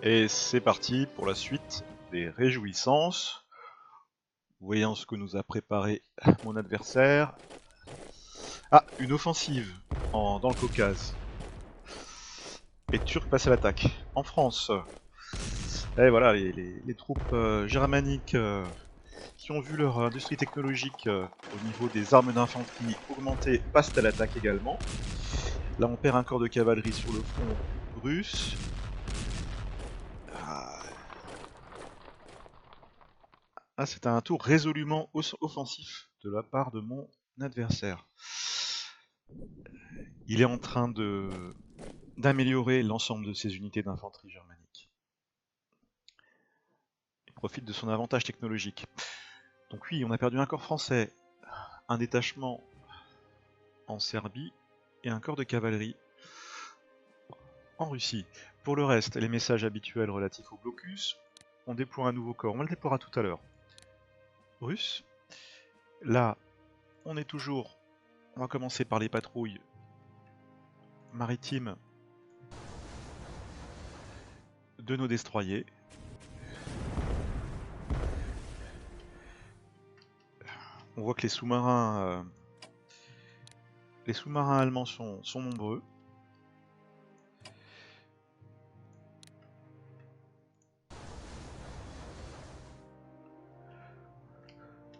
Et c'est parti pour la suite des réjouissances. Voyons ce que nous a préparé mon adversaire. Ah, une offensive dans le Caucase. Les Turcs passent à l'attaque. En France. Et voilà, les troupes germaniques qui ont vu leur industrie technologique au niveau des armes d'infanterie augmenter passent à l'attaque également. Là, on perd un corps de cavalerie sur le front russe. Ah, c'est un tour résolument offensif de la part de mon adversaire. Il est en train d'améliorer l'ensemble de ses unités d'infanterie germanique. Il profite de son avantage technologique. Donc oui, on a perdu un corps français, un détachement en Serbie et un corps de cavalerie en Russie. Pour le reste, les messages habituels relatifs au blocus, on déploie un nouveau corps, on le déploiera tout à l'heure. Russe. Là, on est toujours... On va commencer par les patrouilles maritimes de nos destroyers. On voit que les sous-marins allemands sont nombreux.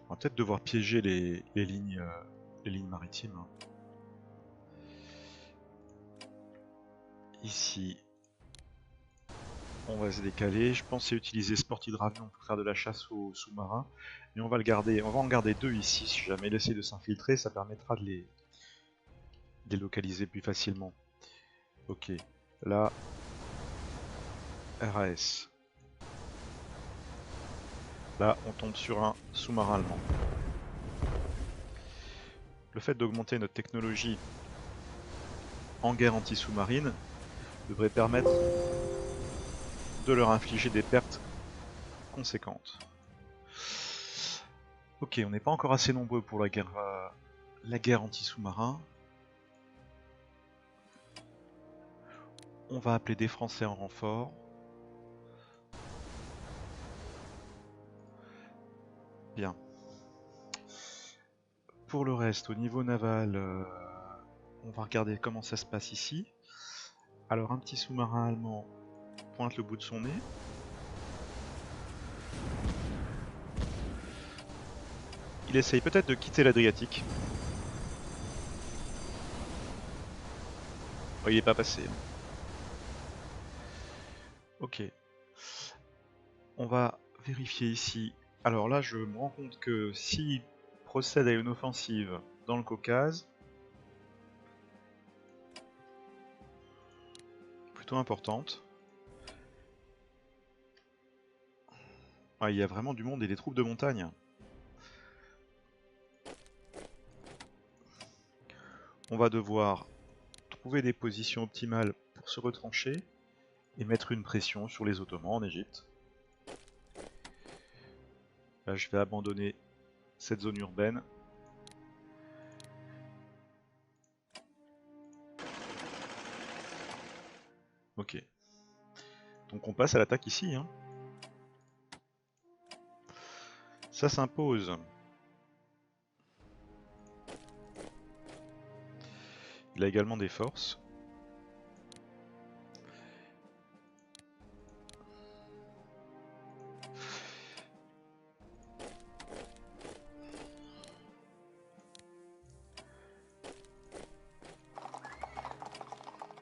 On va peut-être devoir piéger les lignes maritimes. Ici, on va se décaler. Je pensais utiliser Sportidravion pour faire de la chasse aux sous-marins. Mais on va le garder. On va en garder deux ici. Si jamais il essaie de s'infiltrer, ça permettra de les localiser plus facilement. Ok. Là, RAS. Là, on tombe sur un sous-marin allemand. Le fait d'augmenter notre technologie en guerre anti-sous-marine devrait permettre de leur infliger des pertes conséquentes. Ok, on n'est pas encore assez nombreux pour la guerre anti-sous-marin. On va appeler des Français en renfort. Bien. Pour le reste, au niveau naval, on va regarder comment ça se passe ici. Alors un petit sous-marin allemand pointe le bout de son nez. Il essaye peut-être de quitter l'Adriatique. Oh, il n'est pas passé. Ok. On va vérifier ici. Alors là, je me rends compte que s'il procède à une offensive dans le Caucase, plutôt importante. Ah, il y a vraiment du monde et des troupes de montagne. On va devoir trouver des positions optimales pour se retrancher et mettre une pression sur les Ottomans en Égypte. Là, je vais abandonner cette zone urbaine. Ok. Donc on passe à l'attaque ici. Hein. Ça s'impose. Il a également des forces.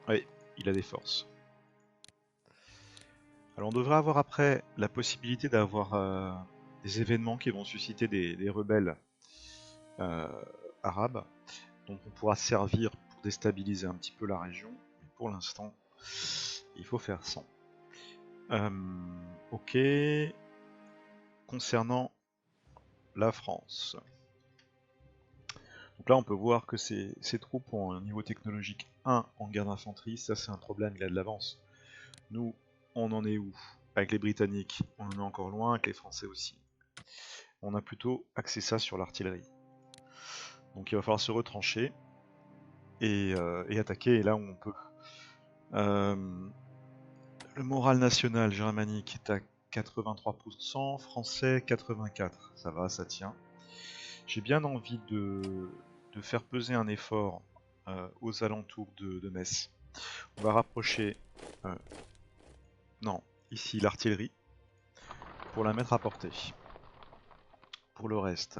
Oui, il a des forces. Alors on devrait avoir après la possibilité d'avoir des événements qui vont susciter des rebelles arabes, dont on pourra servir pour déstabiliser un petit peu la région. Mais pour l'instant, il faut faire sans. Ok. Concernant la France. Donc là, on peut voir que ces troupes ont un niveau technologique 1 en guerre d'infanterie. Ça, c'est un problème, il a de l'avance. Nous, on en est où? Avec les Britanniques, on en est encore loin, avec les Français aussi. On a plutôt axé ça sur l'artillerie. Donc il va falloir se retrancher et attaquer, et là où on peut. Le moral national germanique est à 83%, français 84%. Ça va, ça tient. J'ai bien envie de faire peser un effort aux alentours de Metz. On va rapprocher... non, ici l'artillerie, pour la mettre à portée. Pour le reste,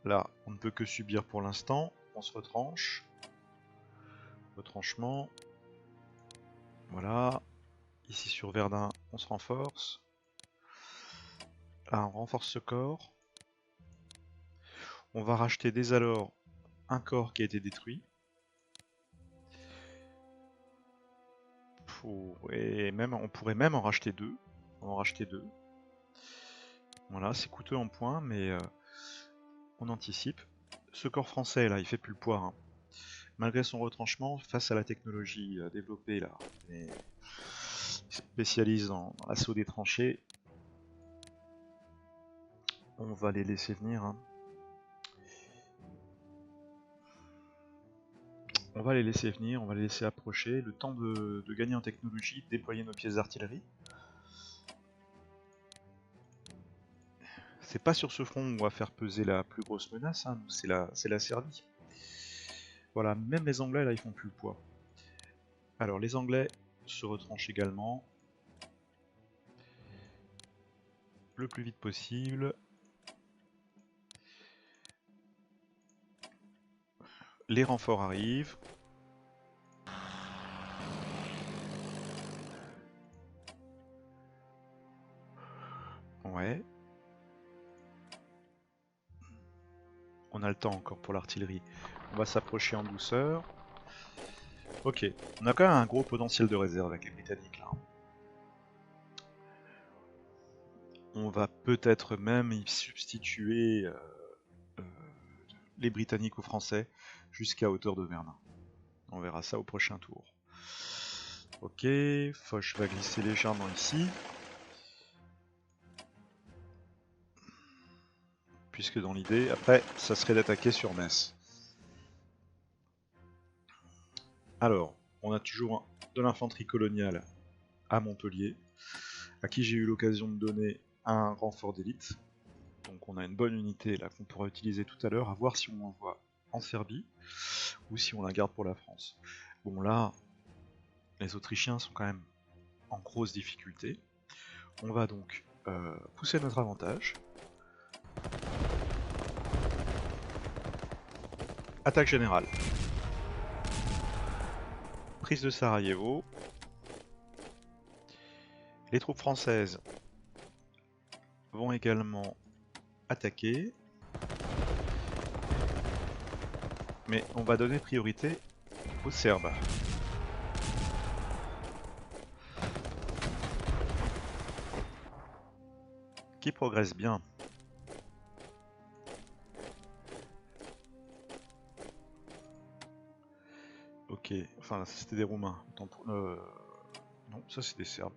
là, on ne peut que subir pour l'instant. On se retranche. Retranchement. Voilà. Ici sur Verdun, on se renforce. Là, on renforce ce corps. On va racheter dès alors un corps qui a été détruit. Et même, on pourrait même en racheter deux. On va en racheter deux. Voilà, c'est coûteux en points, mais on anticipe. Ce corps français là, il fait plus le poids. Hein. Malgré son retranchement, face à la technologie développée là, il se spécialise dans l'assaut des tranchées. On va les laisser venir. Hein. On va les laisser venir, on va les laisser approcher. Le temps de gagner en technologie, de déployer nos pièces d'artillerie. C'est pas sur ce front où on va faire peser la plus grosse menace, hein. C'est la Serbie. Voilà, même les Anglais là ils font plus le poids. Alors les Anglais se retranchent également. Le plus vite possible. Les renforts arrivent. Ouais. On a le temps encore pour l'artillerie. On va s'approcher en douceur. Ok, on a quand même un gros potentiel de réserve avec les Britanniques là. On va peut-être même y substituer les Britanniques aux Français jusqu'à hauteur de Verdun. On verra ça au prochain tour. Ok, Foch va glisser légèrement ici. Puisque dans l'idée, après, ça serait d'attaquer sur Metz. Alors, on a toujours de l'infanterie coloniale à Montpellier, à qui j'ai eu l'occasion de donner un renfort d'élite. Donc on a une bonne unité là qu'on pourra utiliser tout à l'heure, à voir si on l'envoie en Serbie ou si on la garde pour la France. Bon là, les Autrichiens sont quand même en grosse difficulté. On va donc pousser notre avantage. Attaque générale. Prise de Sarajevo. Les troupes françaises vont également attaquer. Mais on va donner priorité aux Serbes. Qui progresse bien. Ok, enfin c'était des Roumains. Non, ça c'est des Serbes.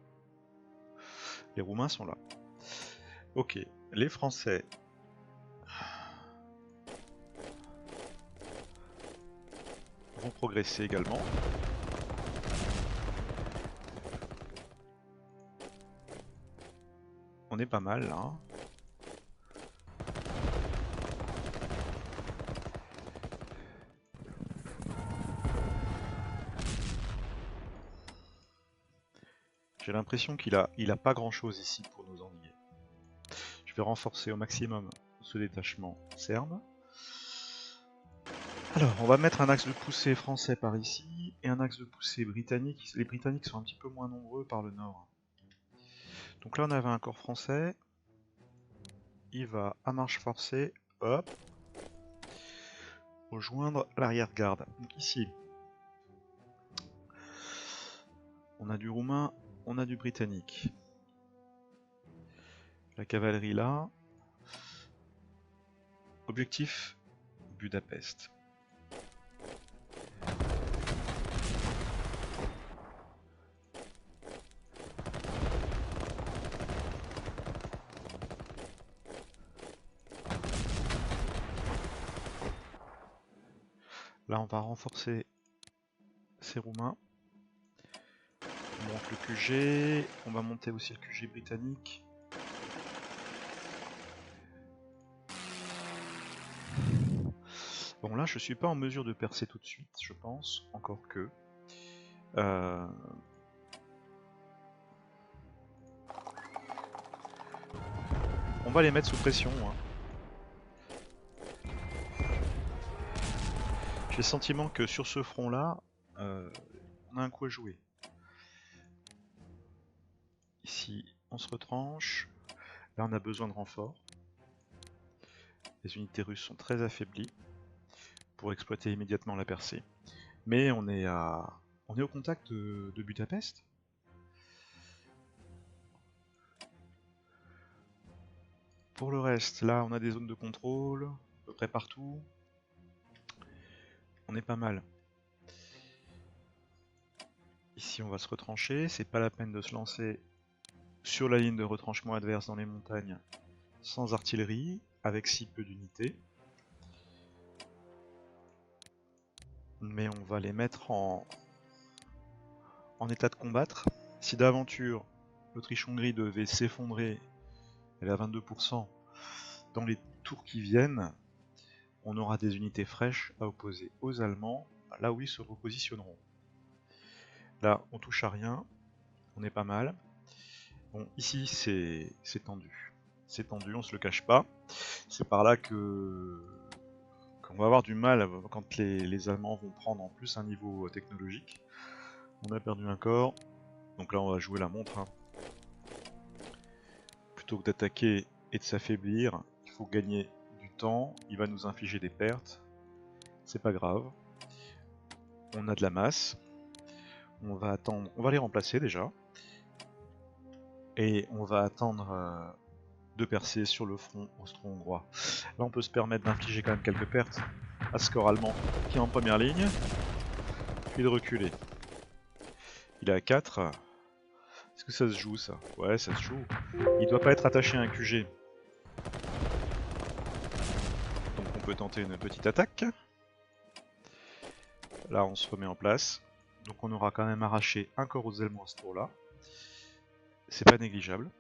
Les Roumains sont là. Ok, les Français. Vont progresser également. On est pas mal là. Hein. J'ai l'impression qu'il a pas grand chose ici pour nous ennuyer. Je vais renforcer au maximum ce détachement serbe. Alors, on va mettre un axe de poussée français par ici et un axe de poussée britannique. Les Britanniques sont un petit peu moins nombreux par le nord. Donc là, on avait un corps français. Il va à marche forcée, hop, rejoindre l'arrière-garde. Donc ici, on a du roumain, on a du britannique. La cavalerie là. Objectif, Budapest. Là, on va renforcer ces Roumains. monte le QG, on va monter aussi le QG britannique. Bon là je suis pas en mesure de percer tout de suite, je pense, encore que. On va les mettre sous pression. Hein. J'ai le sentiment que sur ce front-là, on a un coup à jouer. Ici, on se retranche. Là, on a besoin de renfort. Les unités russes sont très affaiblies pour exploiter immédiatement la percée. Mais on est au contact de Budapest. Pour le reste, là, on a des zones de contrôle, à peu près partout. On est pas mal. Ici, on va se retrancher. C'est pas la peine de se lancer sur la ligne de retranchement adverse dans les montagnes sans artillerie, avec si peu d'unités. Mais on va les mettre en état de combattre. Si d'aventure l'Autriche-Hongrie devait s'effondrer, elle est à 22%, dans les tours qui viennent, on aura des unités fraîches à opposer aux Allemands, là où ils se repositionneront. Là, on touche à rien, on est pas mal. Bon, ici, c'est tendu. C'est tendu, on se le cache pas. C'est par là qu'on va avoir du mal quand les Allemands vont prendre en plus un niveau technologique. On a perdu un corps, donc là on va jouer la montre. Hein. Plutôt que d'attaquer et de s'affaiblir, il faut gagner du temps, il va nous infliger des pertes, c'est pas grave. On a de la masse, on va attendre, on va les remplacer déjà. Et on va attendre de percer sur le front austro-hongrois. Là on peut se permettre d'infliger quand même quelques pertes à ce corps allemand qui est en première ligne, puis de reculer. Il est à 4. Est-ce que ça se joue ça? Ouais, ça se joue. Il doit pas être attaché à un QG. Donc on peut tenter une petite attaque. Là on se remet en place. Donc on aura quand même arraché un corps aux Allemands à ce tour là. C'est pas négligeable.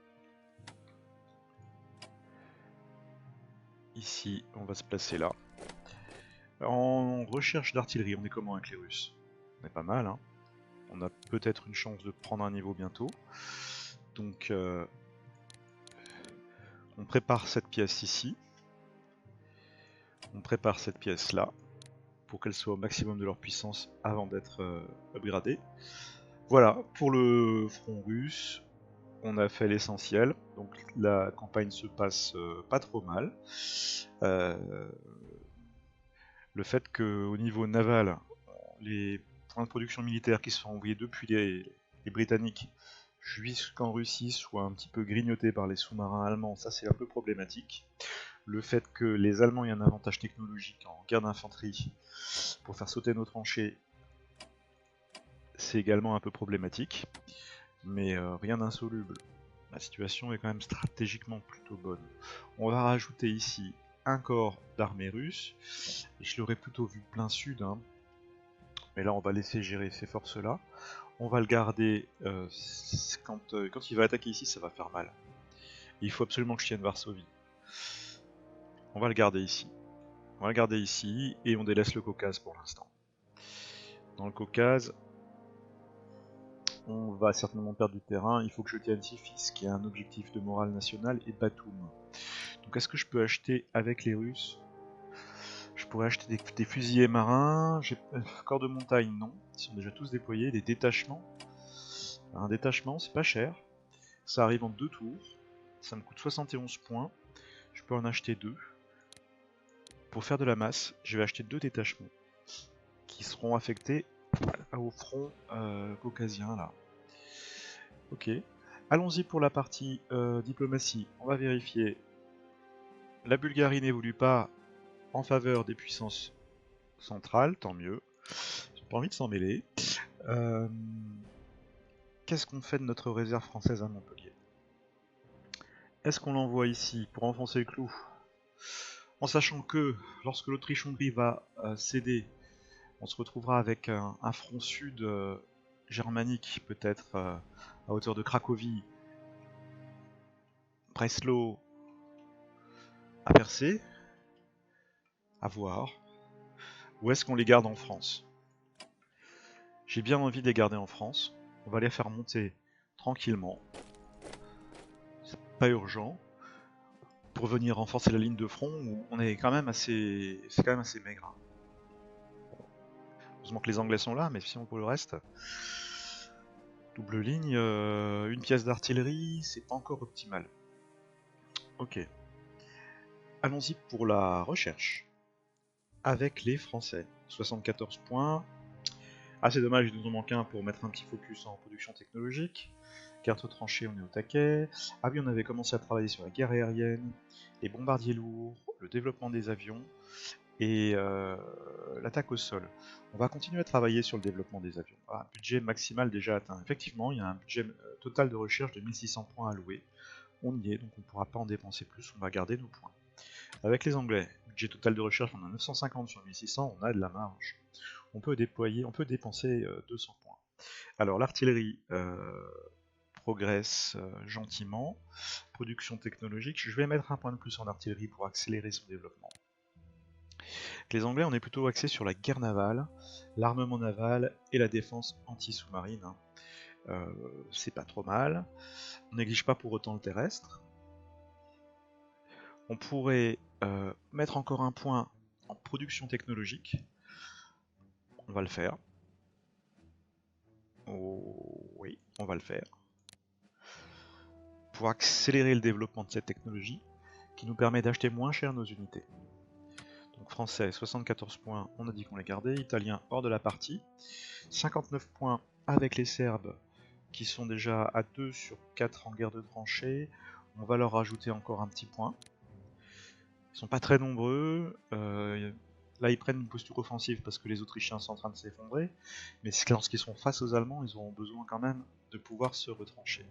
Ici on va se placer là. En recherche d'artillerie, on est comment avec les Russes? On est pas mal, hein. On a peut-être une chance de prendre un niveau bientôt. Donc on prépare cette pièce ici. On prépare cette pièce là pour qu'elle soit au maximum de leur puissance avant d'être upgradée. Voilà, pour le front russe, on a fait l'essentiel. Donc la campagne se passe pas trop mal. Le fait qu'au niveau naval, les points de production militaire qui sont envoyés depuis les Britanniques jusqu'en Russie soient un petit peu grignotés par les sous-marins allemands, ça c'est un peu problématique. Le fait que les Allemands aient un avantage technologique en guerre d'infanterie pour faire sauter nos tranchées, c'est également un peu problématique, mais rien d'insoluble. La situation est quand même stratégiquement plutôt bonne. On va rajouter ici un corps d'armée russe, et je l'aurais plutôt vu plein sud, hein. Mais là on va laisser gérer ces forces là. On va le garder, quand il va attaquer ici ça va faire mal. Et il faut absolument que je tienne Varsovie. On va le garder ici. On va le garder ici et on délaisse le Caucase pour l'instant. Dans le Caucase, on va certainement perdre du terrain. Il faut que je tienne Tiflis, qui est un objectif de morale nationale, et Batum. Donc est-ce que je peux acheter avec les Russes? Je pourrais acheter des fusiliers marins. J'ai corps de montagne, non. Ils sont déjà tous déployés. Des détachements. Un détachement, c'est pas cher. Ça arrive en 2 tours. Ça me coûte 71 points. Je peux en acheter 2. Pour faire de la masse, je vais acheter 2 détachements qui seront affectés au front caucasien là. Ok. Allons-y pour la partie diplomatie. On va vérifier. La Bulgarie n'évolue pas en faveur des puissances centrales, tant mieux. J'ai pas envie de s'en mêler. Qu'est-ce qu'on fait de notre réserve française à Montpellier? Est-ce qu'on l'envoie ici pour enfoncer le clou? En sachant que lorsque l'Autriche-Hongrie va céder, on se retrouvera avec un front sud germanique, peut-être à hauteur de Cracovie, Breslau, à percer, à voir. Ou est-ce qu'on les garde en France? J'ai bien envie de les garder en France. On va les faire monter tranquillement. C'est pas urgent. Pour venir renforcer la ligne de front, où on est quand même assez. C'est quand même assez maigre. Hein. Heureusement que les Anglais sont là, mais sinon pour le reste. Double ligne, une pièce d'artillerie, c'est pas encore optimal. Ok. Allons-y pour la recherche. Avec les Français. 74 points. Ah, c'est dommage, il nous en manque un pour mettre un petit focus en production technologique. Carte tranchée, on est au taquet. Ah oui, on avait commencé à travailler sur la guerre aérienne, les bombardiers lourds, le développement des avions et l'attaque au sol. On va continuer à travailler sur le développement des avions. Ah, budget maximal déjà atteint. Effectivement, il y a un budget total de recherche de 1600 points alloués. On y est, donc on ne pourra pas en dépenser plus, on va garder nos points. Avec les Anglais, budget total de recherche, on a 950 sur 1600, on a de la marge. On peut dépenser 200 points. Alors l'artillerie progresse gentiment. Production technologique, je vais mettre un point de plus en artillerie pour accélérer son développement. Avec les Anglais, on est plutôt axé sur la guerre navale, l'armement naval et la défense anti-sous-marine. C'est pas trop mal. On néglige pas pour autant le terrestre. On pourrait mettre encore un point en production technologique. On va le faire. Oh, oui, on va le faire. Pour accélérer le développement de cette technologie, qui nous permet d'acheter moins cher nos unités. Donc français, 74 points, on a dit qu'on les gardait. Italien, hors de la partie. 59 points avec les Serbes, qui sont déjà à 2 sur 4 en guerre de tranchées. On va leur rajouter encore un petit point. Ils sont pas très nombreux. Là, ils prennent une posture offensive parce que les Autrichiens sont en train de s'effondrer. Mais lorsqu'ils sont face aux Allemands, ils auront besoin quand même de pouvoir se retrancher.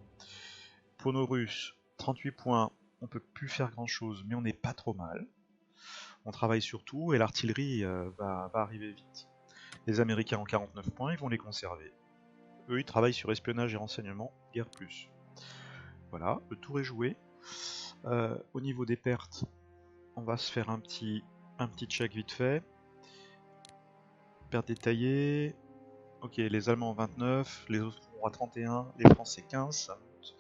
Pour nos Russes, 38 points, on peut plus faire grand chose, mais on n'est pas trop mal. On travaille sur tout et l'artillerie va arriver vite. Les Américains ont 49 points, ils vont les conserver. Eux, ils travaillent sur espionnage et renseignement, guerre plus. Voilà, le tour est joué. Au niveau des pertes, on va se faire un petit check vite fait. Pertes détaillées. Ok, les Allemands 29, les autres à 31, les Français 15, ça monte.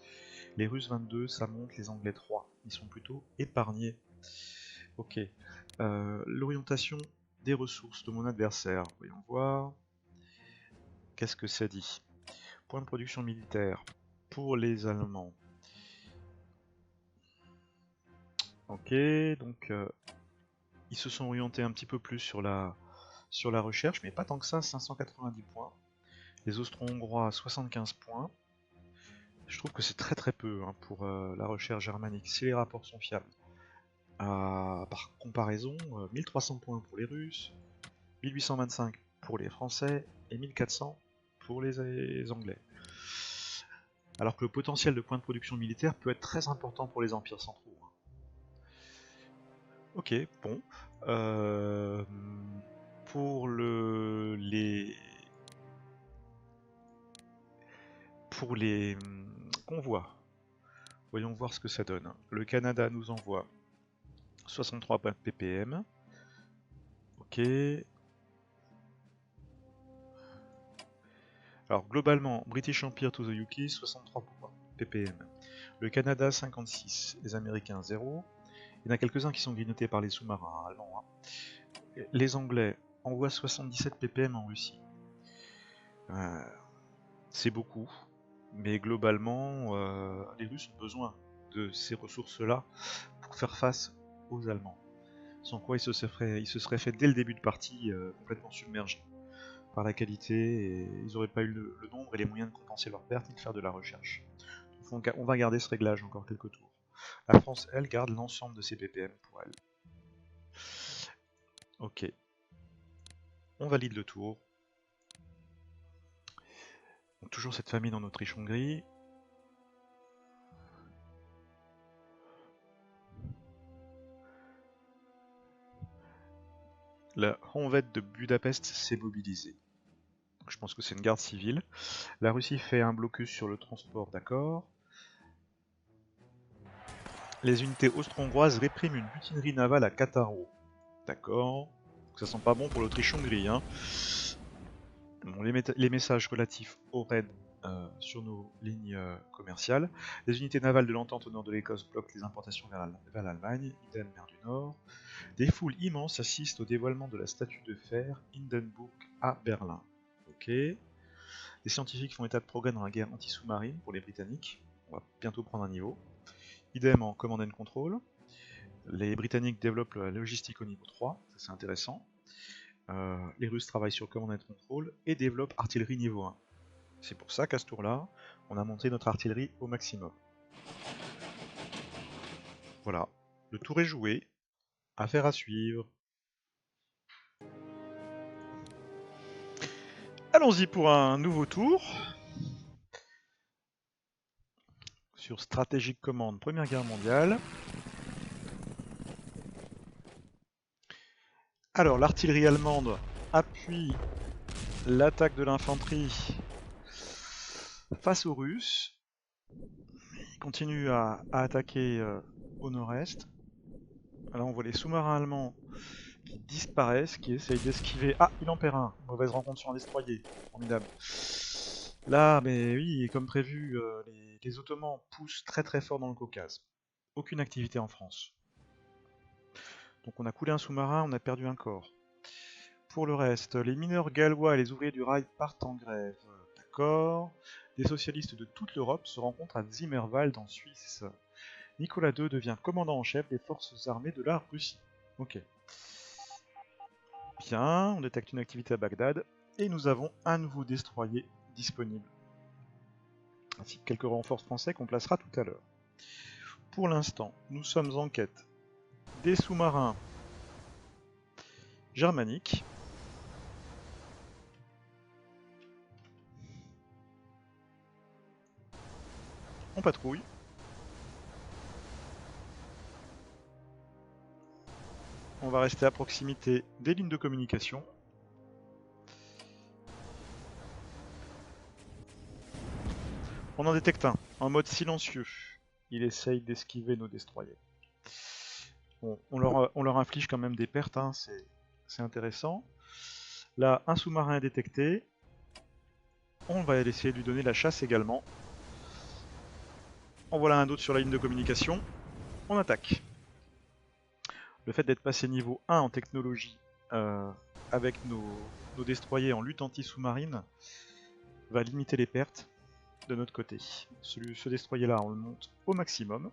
Les Russes 22, ça monte, les Anglais 3. Ils sont plutôt épargnés. Ok. L'orientation des ressources de mon adversaire. Voyons voir. Qu'est-ce que ça dit? Point de production militaire pour les Allemands. Ok, donc ils se sont orientés un petit peu plus sur la recherche, mais pas tant que ça, 590 points. Les Austro-Hongrois, 75 points. Je trouve que c'est très très peu hein, pour la recherche germanique, si les rapports sont fiables. Par comparaison, 1300 points pour les Russes, 1825 pour les Français et 1400 pour les Anglais. Alors que le potentiel de points de production militaire peut être très important pour les empires centraux. Hein. Ok, bon. Pour les convois, voyons voir ce que ça donne. Le Canada nous envoie 63 points de ppm. Ok. Alors globalement, British Empire to the UK, 63 points ppm. Le Canada, 56. Les Américains, 0. Il y en a quelques-uns qui sont grignotés par les sous-marins allemands. Hein. Les Anglais envoient 77 ppm en Russie. C'est beaucoup. Mais globalement, les Russes ont besoin de ces ressources-là pour faire face aux Allemands. Sans quoi ils se seraient fait dès le début de partie complètement submergés par la qualité et ils n'auraient pas eu le nombre et les moyens de compenser leurs pertes et de faire de la recherche. Donc on va garder ce réglage encore quelques tours. La France, elle, garde l'ensemble de ses ppm pour elle. Ok. On valide le tour. Donc, toujours cette famine en Autriche-Hongrie. La Honved de Budapest s'est mobilisée. je pense que c'est une garde civile. La Russie fait un blocus sur le transport, d'accord. Les unités austro-hongroises répriment une mutinerie navale à Cattaro. D'accord. Ça sent pas bon pour l'Autriche-Hongrie. Hein. Bon, les messages relatifs au raid sur nos lignes commerciales. Les unités navales de l'entente au nord de l'Écosse bloquent les importations vers l'Allemagne, idem mer du Nord. Des foules immenses assistent au dévoilement de la statue de fer Hindenburg à Berlin. Ok. Les scientifiques font état de progrès dans la guerre anti-sous-marine pour les Britanniques. On va bientôt prendre un niveau. Idem en command and control. Les Britanniques développent la logistique au niveau 3, ça c'est intéressant. Les Russes travaillent sur command and control et développent artillerie niveau 1. C'est pour ça qu'à ce tour-là, on a monté notre artillerie au maximum. Voilà, le tour est joué. Affaire à suivre. Allons-y pour un nouveau tour. Sur Strategic Command, Première Guerre mondiale. Alors, l'artillerie allemande appuie l'attaque de l'infanterie face aux Russes. Ils continuent à attaquer au nord-est. Là, on voit les sous-marins allemands qui disparaissent, qui essayent d'esquiver. Ah, il en perd un. Mauvaise rencontre sur un destroyer. Formidable. Là, mais oui, comme prévu, les Ottomans poussent très très fort dans le Caucase. Aucune activité en France. Donc on a coulé un sous-marin, on a perdu un corps. Pour le reste, les mineurs gallois et les ouvriers du rail partent en grève. D'accord. Des socialistes de toute l'Europe se rencontrent à Zimmerwald en Suisse. Nicolas II devient commandant en chef des forces armées de la Russie. Ok. Bien, on détecte une activité à Bagdad. Et nous avons un nouveau destroyer disponible. Ainsi que quelques renforts français qu'on placera tout à l'heure. Pour l'instant, nous sommes en quête des sous-marins germaniques. On patrouille. On va rester à proximité des lignes de communication. On en détecte un, en mode silencieux. Il essaye d'esquiver nos destroyers. Bon, on leur inflige quand même des pertes, hein, c'est intéressant. Là, un sous-marin est détecté. On va essayer de lui donner la chasse également. En voilà un autre sur la ligne de communication. On attaque. Le fait d'être passé niveau 1 en technologie avec nos destroyers en lutte anti-sous-marine va limiter les pertes de notre côté. Ce destroyer-là, on le monte au maximum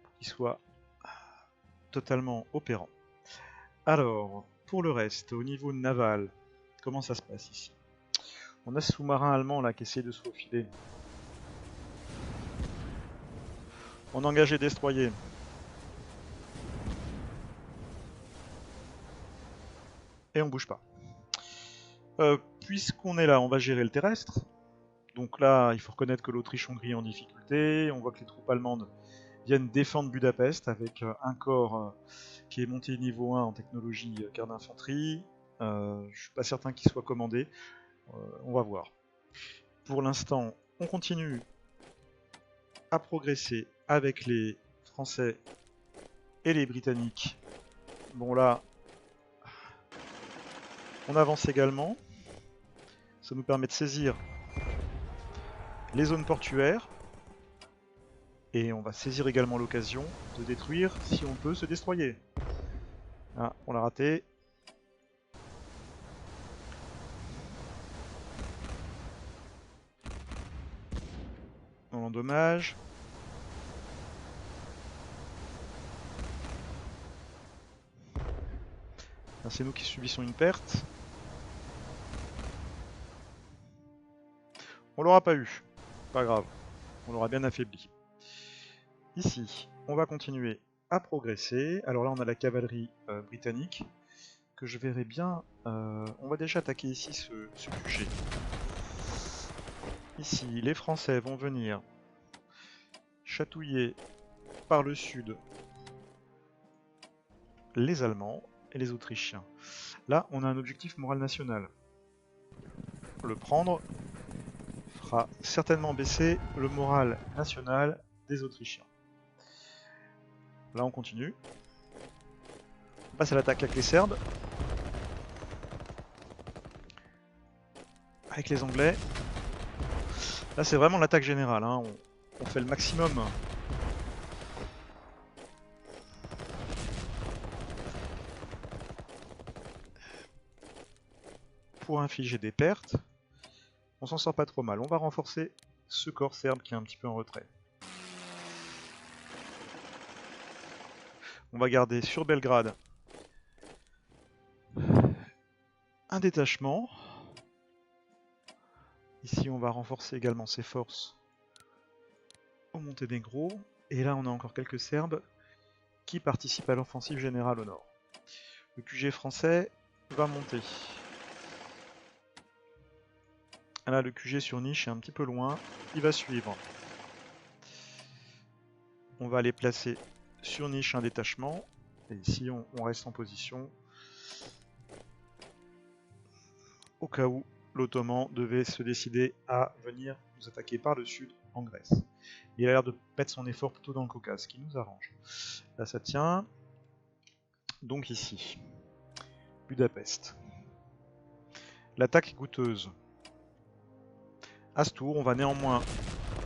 pour qu'il soit totalement opérant. Alors, pour le reste, au niveau naval, comment ça se passe ici? On a ce sous-marin allemand là qui essaie de se faufiler. On engage les destroyers. Et on bouge pas. Puisqu'on est là, on va gérer le terrestre. Donc là, il faut reconnaître que l'Autriche-Hongrie est en difficulté. On voit que les troupes allemandes viennent défendre Budapest avec un corps qui est monté niveau 1 en technologie quart d'infanterie. Je suis pas certain qu'il soit commandé. On va voir. Pour l'instant, on continue à progresser avec les Français et les Britanniques. Bon là, on avance également. Ça nous permet de saisir les zones portuaires. Et on va saisir également l'occasion de détruire, si on peut, ce destroyer. Ah, on l'a raté. On l'endommage. C'est nous qui subissons une perte. On l'aura pas eu. Pas grave. On l'aura bien affaibli. Ici, on va continuer à progresser. Alors là, on a la cavalerie britannique que je verrai bien. On va déjà attaquer ici ce QG. Ici, les Français vont venir chatouiller par le sud les Allemands et les Autrichiens. Là, on a un objectif moral national. le prendre fera certainement baisser le moral national des Autrichiens. Là on continue. On passe à l'attaque avec les Serbes. Avec les Anglais. Là c'est vraiment l'attaque générale, hein. On fait le maximum pour infliger des pertes. On s'en sort pas trop mal. On va renforcer ce corps serbe qui est un petit peu en retrait. On va garder sur Belgrade un détachement. Ici on va renforcer également ses forces au Monténégro. Et là on a encore quelques Serbes qui participent à l'offensive générale au nord. Le QG français va monter. Là le QG sur Niche est un petit peu loin, il va suivre. On va aller placer sur Niche un détachement. Et ici on reste en position au cas où l'Ottoman devait se décider à venir nous attaquer par le sud en Grèce. Il a l'air de mettre son effort plutôt dans le Caucase, ce qui nous arrange. Là ça tient. Donc ici, Budapest. L'attaque est coûteuse. À ce tour, on va néanmoins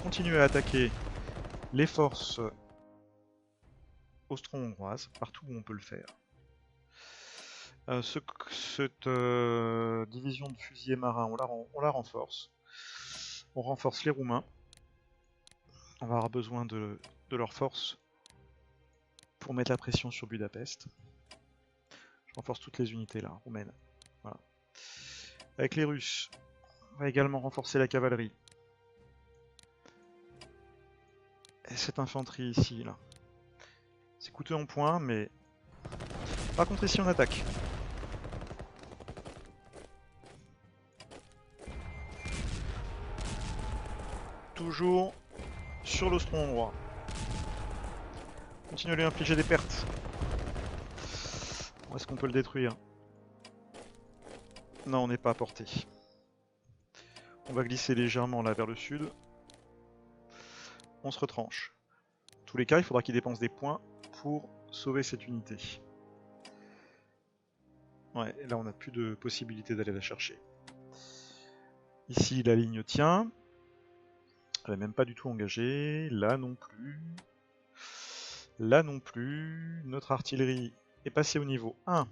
continuer à attaquer les forces austro-hongroises, partout où on peut le faire. Cette division de fusiliers marins, on la renforce. On renforce les Roumains. On va avoir besoin de leur force pour mettre la pression sur Budapest. Je renforce toutes les unités là, roumaines. Voilà. Avec les Russes, on va également renforcer la cavalerie. Et cette infanterie ici, là. C'est coûteux en points, mais... Par contre ici on attaque. Toujours sur l'austro-hongrois. Continue à lui infliger des pertes. Où est-ce qu'on peut le détruire? Non, on n'est pas à portée. On va glisser légèrement là vers le sud. On se retranche. En tous les cas, il faudra qu'il dépense des points pour sauver cette unité. Ouais, là on n'a plus de possibilité d'aller la chercher. Ici la ligne tient. Elle n'est même pas du tout engagée. Là non plus. Là non plus. Notre artillerie est passée au niveau 1.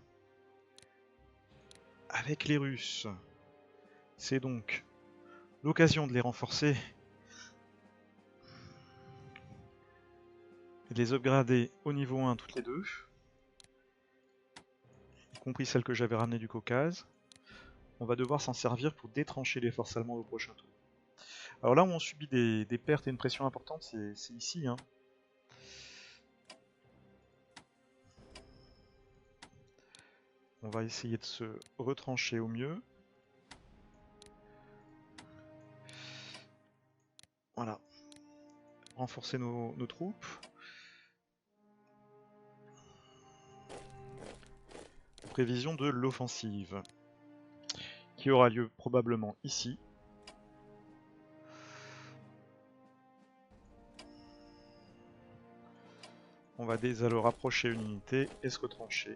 Avec les Russes. C'est donc l'occasion de les renforcer. Et de les upgrader au niveau 1 toutes les deux. Y compris celles que j'avais ramenées du Caucase. On va devoir s'en servir pour détrancher les forces allemandes au prochain tour. Alors là où on subit des pertes et une pression importante, c'est ici. Hein. On va essayer de se retrancher au mieux. Voilà. Renforcer nos troupes. Prévision de l'offensive. Qui aura lieu probablement ici. On va dès alors rapprocher une unité et se retrancher.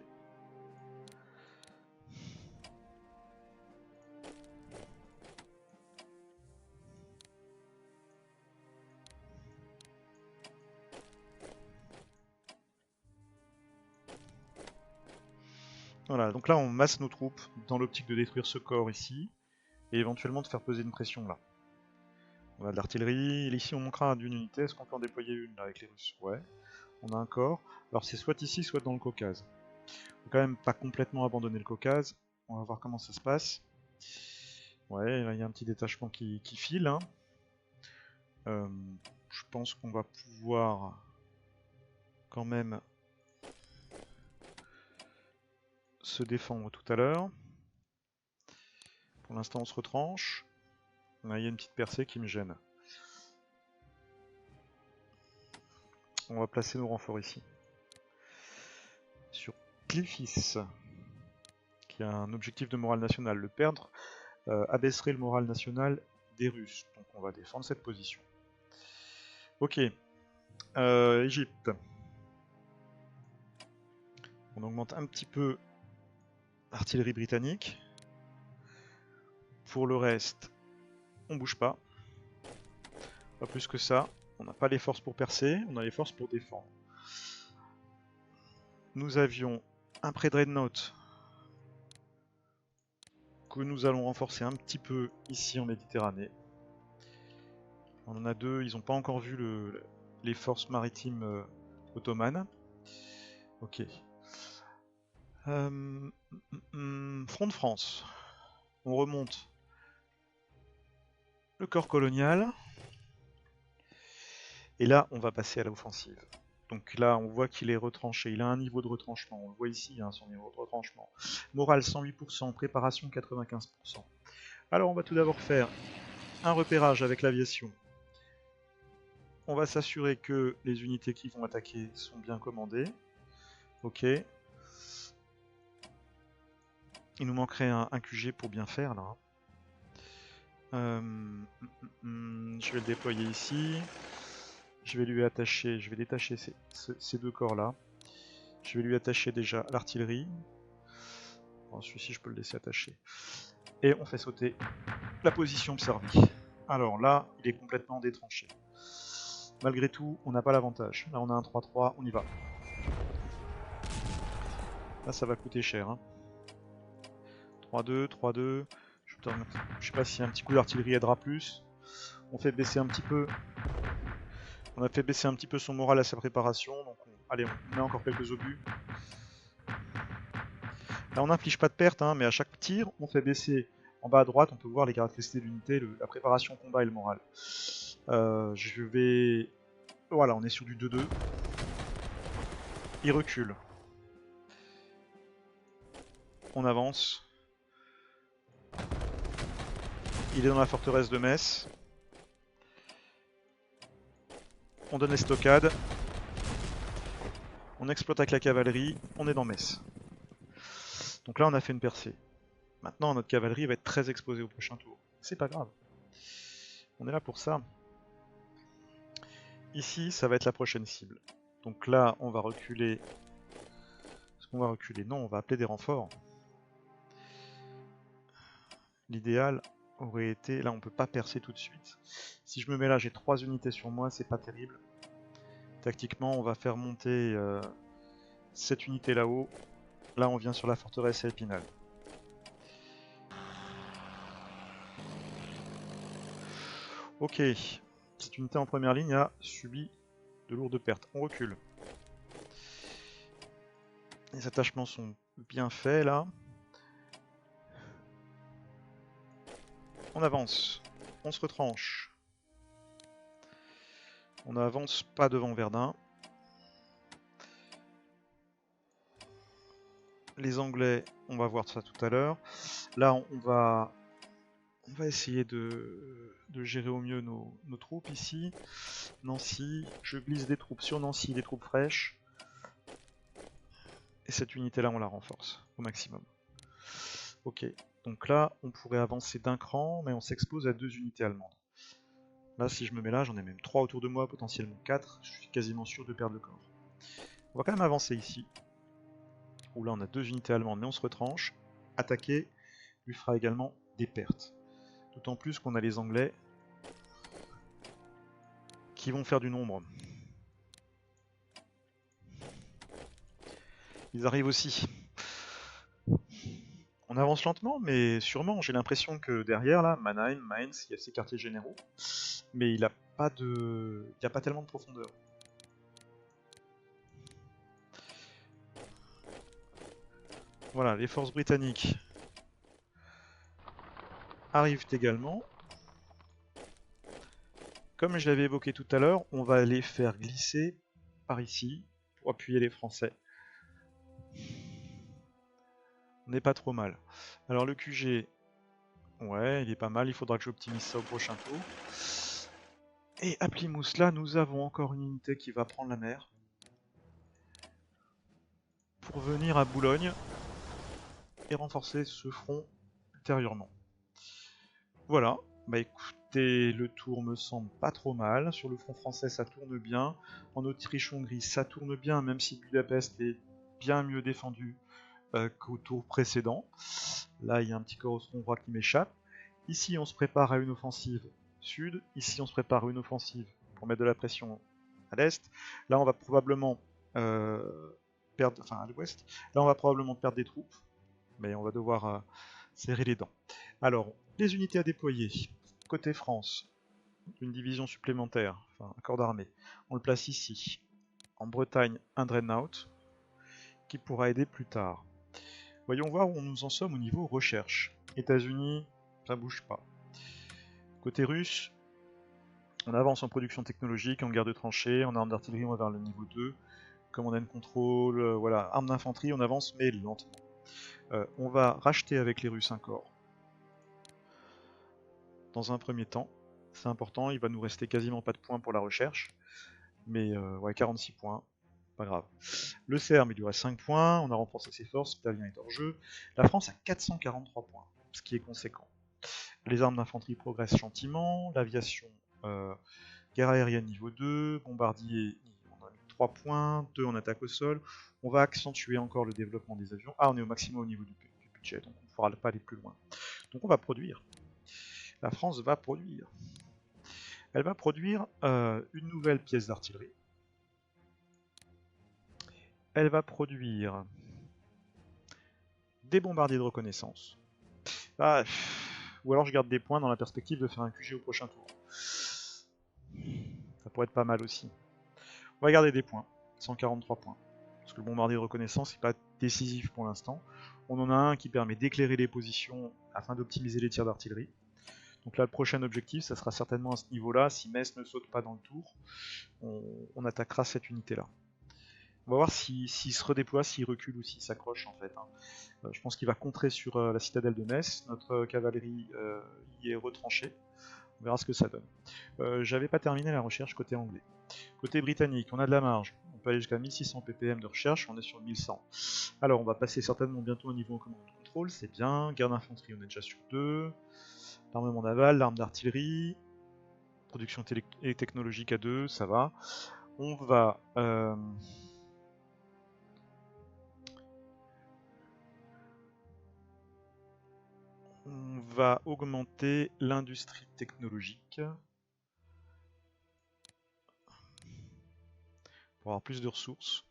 Voilà, donc là on masse nos troupes dans l'optique de détruire ce corps ici, et éventuellement de faire peser une pression là. On a de l'artillerie, ici on manquera d'une unité, est-ce qu'on peut en déployer une là avec les Russes? Ouais, on a un corps, alors c'est soit ici, soit dans le Caucase. Faut quand même pas complètement abandonner le Caucase, on va voir comment ça se passe. Ouais, là il y a un petit détachement qui file. Hein. Je pense qu'on va pouvoir quand même se défendre tout à l'heure. Pour l'instant on se retranche. Là, il y a une petite percée qui me gêne. On va placer nos renforts ici. Sur Clifis, qui a un objectif de morale nationale. Le perdre abaisserait le moral national des Russes. Donc on va défendre cette position. Ok. Égypte. On augmente un petit peu l'artillerie britannique. Pour le reste, on bouge pas. Pas plus que ça. On n'a pas les forces pour percer, on a les forces pour défendre. Nous avions un pré-dreadnought que nous allons renforcer un petit peu ici en Méditerranée. On en a deux, ils n'ont pas encore vu les forces maritimes ottomanes. Ok. Front de France. On remonte le corps colonial. Et là, on va passer à l'offensive. Donc là, on voit qu'il est retranché. Il a un niveau de retranchement. On le voit ici, hein, son niveau de retranchement. Morale 108%, préparation 95%. Alors, on va tout d'abord faire un repérage avec l'aviation. On va s'assurer que les unités qui vont attaquer sont bien commandées. Ok. Il nous manquerait un QG pour bien faire là. Je vais le déployer ici. Je vais lui attacher, je vais détacher ces deux corps là. Je vais lui attacher déjà l'artillerie. Bon, celui-ci je peux le laisser attacher. Et on fait sauter la position observée. Alors là, il est complètement détranché. Malgré tout, on n'a pas l'avantage. Là on a un 3-3, on y va. Là ça va coûter cher. Hein. 3-2, 3-2. Je sais pas si un petit coup d'artillerie aidera plus. On fait baisser un petit peu. On a fait baisser un petit peu son moral à sa préparation. Donc allez, on met encore quelques obus. Là on n'inflige pas de perte, hein, mais à chaque tir, on fait baisser en bas à droite, on peut voir les caractéristiques de l'unité, la préparation combat et le moral. Je vais... Voilà, on est sur du 2-2. Il recule. On avance. Il est dans la forteresse de Metz. On donne les stockades. On exploite avec la cavalerie. On est dans Metz. Donc là, on a fait une percée. Maintenant, notre cavalerie va être très exposée au prochain tour. C'est pas grave. On est là pour ça. Ici, ça va être la prochaine cible. Donc là, on va reculer. Est-ce qu'on va reculer? Non, on va appeler des renforts. L'idéal aurait été... Là, on peut pas percer tout de suite. Si je me mets là, j'ai 3 unités sur moi, c'est pas terrible. Tactiquement, on va faire monter cette unité là-haut. Là, on vient sur la forteresse à Épinal. Ok. Cette unité en première ligne a subi de lourdes pertes. On recule. Les attachements sont bien faits là. On avance. On se retranche. On n'avance pas devant Verdun. Les Anglais, on va voir ça tout à l'heure. Là, on va essayer de gérer au mieux nos troupes ici. Nancy, je glisse des troupes sur Nancy, des troupes fraîches. Et cette unité-là, on la renforce au maximum. Ok, donc là, on pourrait avancer d'un cran, mais on s'expose à 2 unités allemandes. Là, si je me mets là, j'en ai même 3 autour de moi, potentiellement 4. Je suis quasiment sûr de perdre le corps. On va quand même avancer ici. Où là, on a 2 unités allemandes, mais on se retranche. Attaquer lui fera également des pertes. D'autant plus qu'on a les Anglais qui vont faire du nombre. Ils arrivent aussi. On avance lentement, mais sûrement. J'ai l'impression que derrière, là, Mannheim, Mainz, il y a ces quartiers généraux. Mais il n'y a pas tellement de profondeur. Voilà, les forces britanniques arrivent également. Comme je l'avais évoqué tout à l'heure, on va les faire glisser par ici pour appuyer les Français. On n'est pas trop mal. Alors le QG, ouais, il est pas mal, il faudra que j'optimise ça au prochain tour. Et à Plymouth, là, nous avons encore une unité qui va prendre la mer. Pour venir à Boulogne et renforcer ce front ultérieurement. Voilà, bah écoutez, le tour me semble pas trop mal. Sur le front français, ça tourne bien. En Autriche-Hongrie, ça tourne bien, même si Budapest est bien mieux défendu qu'au tour précédent. Là, il y a un petit corps hongrois qui m'échappe. Ici, on se prépare à une offensive sud. Ici, on se prépare à une offensive pour mettre de la pression à l'est. Là, on va probablement perdre, enfin à l'ouest. Là, on va probablement perdre des troupes, mais on va devoir serrer les dents. Alors, les unités à déployer. Côté France, une division supplémentaire, enfin un corps d'armée. On le place ici. En Bretagne, un Dreadnought qui pourra aider plus tard. Voyons voir où nous en sommes au niveau recherche. États-Unis, ça bouge pas. Côté russe, on avance en production technologique, en guerre de tranchées, en armes d'artillerie, on va vers le niveau 2. Command and control, voilà, armes d'infanterie, on avance mais lentement. On va racheter avec les Russes un corps. Dans un premier temps, c'est important, il va nous rester quasiment pas de points pour la recherche. Mais ouais, 46 points, pas grave. Le CERM, il lui reste 5 points, on a renforcé ses forces, l'italien est hors jeu. La France a 443 points, ce qui est conséquent. Les armes d'infanterie progressent gentiment, l'aviation, guerre aérienne niveau 2, bombardier, on a 3 points, 2 en attaque au sol. On va accentuer encore le développement des avions. Ah, on est au maximum au niveau du budget, donc on ne pourra pas aller plus loin. Donc on va produire. La France va produire. Elle va produire une nouvelle pièce d'artillerie. Elle va produire des bombardiers de reconnaissance. Ah, ou alors je garde des points dans la perspective de faire un QG au prochain tour. Ça pourrait être pas mal aussi. On va garder des points, 143 points. Parce que le bombardier de reconnaissance n'est pas décisif pour l'instant. On en a un qui permet d'éclairer les positions afin d'optimiser les tirs d'artillerie. Donc là, le prochain objectif, ça sera certainement à ce niveau-là. Si Metz ne saute pas dans le tour, on attaquera cette unité-là. On va voir s'il se redéploie, s'il recule ou s'il s'accroche en fait. Je pense qu'il va contrer sur la citadelle de Metz. Notre cavalerie y est retranchée. On verra ce que ça donne. J'avais pas terminé la recherche côté anglais. Côté britannique, on a de la marge. On peut aller jusqu'à 1600 ppm de recherche, on est sur 1100. Alors on va passer certainement bientôt au niveau en commande de contrôle, c'est bien. Guerre d'infanterie, on est déjà sur 2. L'armement naval, l'arme d'artillerie. Production et technologique à 2, ça va. On va... On va augmenter l'industrie technologique pour avoir plus de ressources.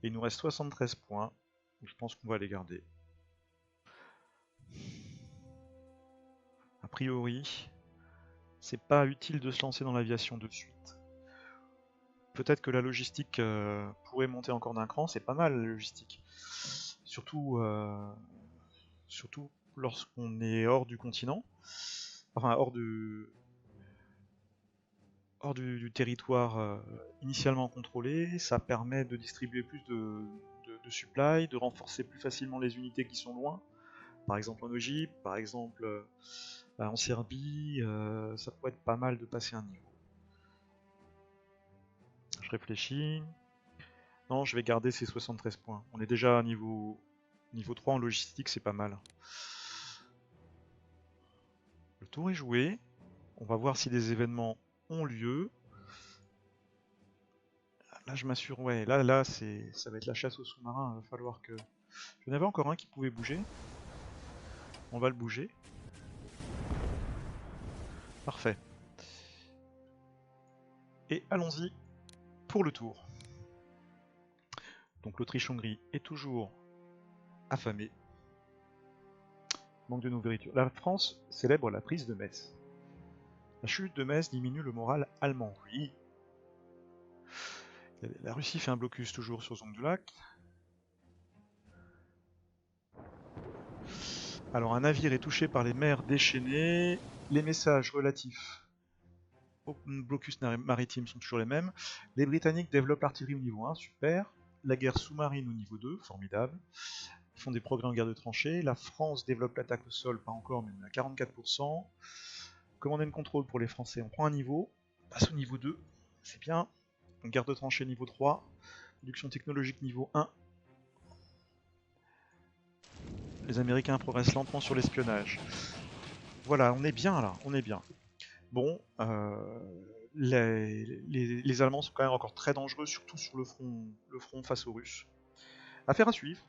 Et il nous reste 73 points. Je pense qu'on va les garder. A priori, c'est pas utile de se lancer dans l'aviation de suite. Peut-être que la logistique pourrait monter encore d'un cran, c'est pas mal la logistique. Surtout lorsqu'on est hors du continent, enfin hors du territoire initialement contrôlé, ça permet de distribuer plus de supply, de renforcer plus facilement les unités qui sont loin, par exemple en Égypte, par exemple en Serbie, ça pourrait être pas mal de passer un niveau. Je réfléchis. Non, je vais garder ces 73 points. On est déjà à niveau 3 en logistique, c'est pas mal. Le tour est joué. On va voir si des événements ont lieu. Là, je m'assure, ouais, là, ça va être la chasse aux sous-marins. Il va falloir que... J'en avais encore un qui pouvait bouger. On va le bouger. Parfait. Et allons-y pour le tour. Donc l'Autriche-Hongrie est toujours affamée. Manque de nourriture. La France célèbre la prise de Metz. La chute de Metz diminue le moral allemand. Oui. La Russie fait un blocus toujours sur Zone du Lac. Alors un navire est touché par les mers déchaînées. Les messages relatifs au blocus maritime sont toujours les mêmes. Les Britanniques développent l'artillerie au niveau 1, super. La guerre sous-marine au niveau 2, formidable. Ils font des progrès en guerre de tranchées. La France développe l'attaque au sol, pas encore, mais on est à 44%. Command and control pour les Français, on prend un niveau. On passe au niveau 2, c'est bien. Guerre de tranchées niveau 3. Production technologique niveau 1. Les Américains progressent lentement sur l'espionnage. Voilà, on est bien là, on est bien. Bon, les Allemands sont quand même encore très dangereux, surtout sur le front face aux Russes. Affaire à suivre.